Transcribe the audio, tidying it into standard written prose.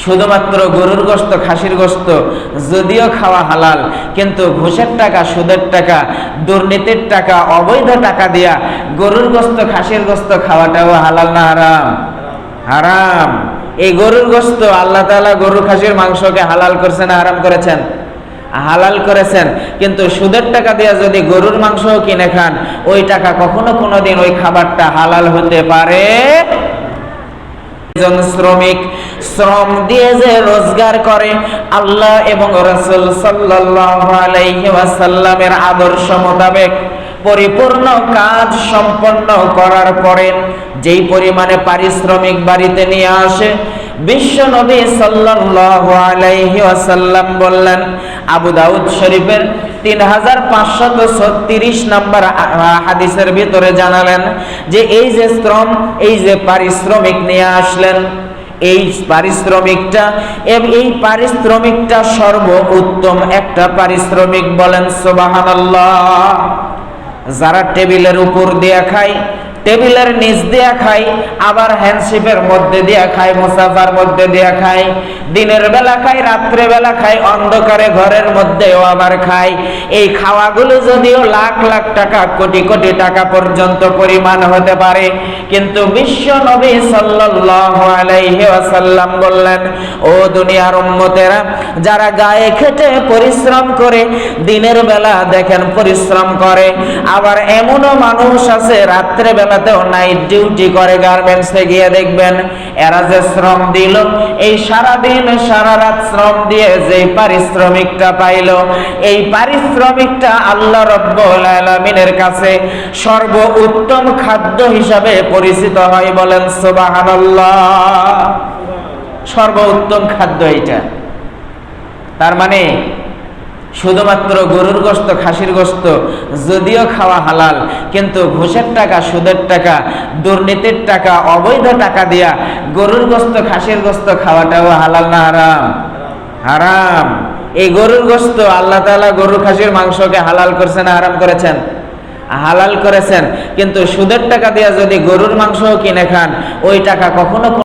শুধুমাত্র গরুর গোশত, খাসির গোশত যদিও খাওয়া হালাল, কিন্তু ঘুষের টাকা, সুদের টাকা, দুর্নীতির টাকা, অবৈধ টাকা দিয়া গরুর গোশত, খাসির গোশত খাওয়াটাও হালাল না হারাম? হারাম। এই গরুর গোশত আল্লাহ তাআলা গরু খাসির মাংসকে হালাল করেছেন, হারাম করেছেন? হালাল করেছেন। কিন্তু সুদের টাকা দিয়ে যদি গরুর মাংস কিনে খান, ওই টাকা কখনো কোনোদিন ওই খাবারটা হালাল হতে পারে। একজন শ্রমিক শ্রম দিয়ে যে রোজগার করে, আল্লাহ এবং রাসূল সাল্লাল্লাহু আলাইহি ওয়াসাল্লামের আদর্শ মোতাবেক পরিপূর্ণ কাজ সম্পন্ন করার পরে যেই পরিমাণে পারিশ্রমিক বাড়িতে নিয়ে আসে, বিশ্ব নবী সাল্লাল্লাহু আলাইহি ওয়াসাল্লাম বললেন, আবু দাউদ শরীফের 3536 নম্বর হাদিসের ভিতরে জানালেন যে এই যে শ্রম, এই যে পারিশ্রমিক নিয়ে আসলেন, এই পারিশ্রমিকটা সর্বোত্তম একটা পারিশ্রমিক। বলেন সুবহানাল্লাহ। যারা টেবিলের উপর দিয়ে খায়, টেবিলের নিচ দিয়ে খায়, আবার হ্যান্ডশিপের মধ্যে দিয়ে খায়, মুসাফার মধ্যে দিয়ে খায়, দিনের বেলা খায়, রাত্রে বেলা খায়, অন্ধকারে ঘরের মধ্যেও আবার খায়। এই খাওয়াগুলো যদিও লাখ লাখ টাকা, কোটি কোটি টাকা পর্যন্ত পরিমাণ হতে পারে, কিন্তু বিশ্ব নবী সাল্লাল্লাহু আলাইহি ওয়াসাল্লাম বললেন, ও দুনিয়ার উম্মতেরা, যারা গায়ে খেটে পরিশ্রম করে, দিনের বেলা দেখেন পরিশ্রম করে, আবার এমনও মানুষ আছে রাত্রে বেলাতেও নাইট ডিউটি করে, গার্মেন্টসে গিয়ে দেখবেন এরা যে শ্রম দিল, এই সারাদিন সারা রাত শ্রম দিয়ে যে পারিশ্রমিকটা পাইল, এই পারিশ্রমিকটা আল্লাহ রাব্বুল আলামিনের কাছে সর্বোত্তম খাদ্য হিসাবে পরিচিত হয়। বলেন সুবহানাল্লাহ। সর্বোত্তম খাদ্য এইটা। তার মানে শুধুমাত্র গরুর গোশত, খাসির গোশত যদিও খাওয়া হালাল, কিন্তু ঘুষের টাকা, সুদের টাকা, দুর্নীতির টাকা, অবৈধ টাকা দিয়া গরুর গোশত, খাসির গোশত খাওয়াটাও হালাল না হারাম? হারাম। এই গরুর গোশত আল্লাহ তাআলা গরু খাসির মাংসকে হালাল করেছেন, হারাম করেছেন? হালাল করেছেন। কিন্তু সুদের টাকা দিয়া যদি গরুর মাংস কিনে খান, ওই টাকা কখনো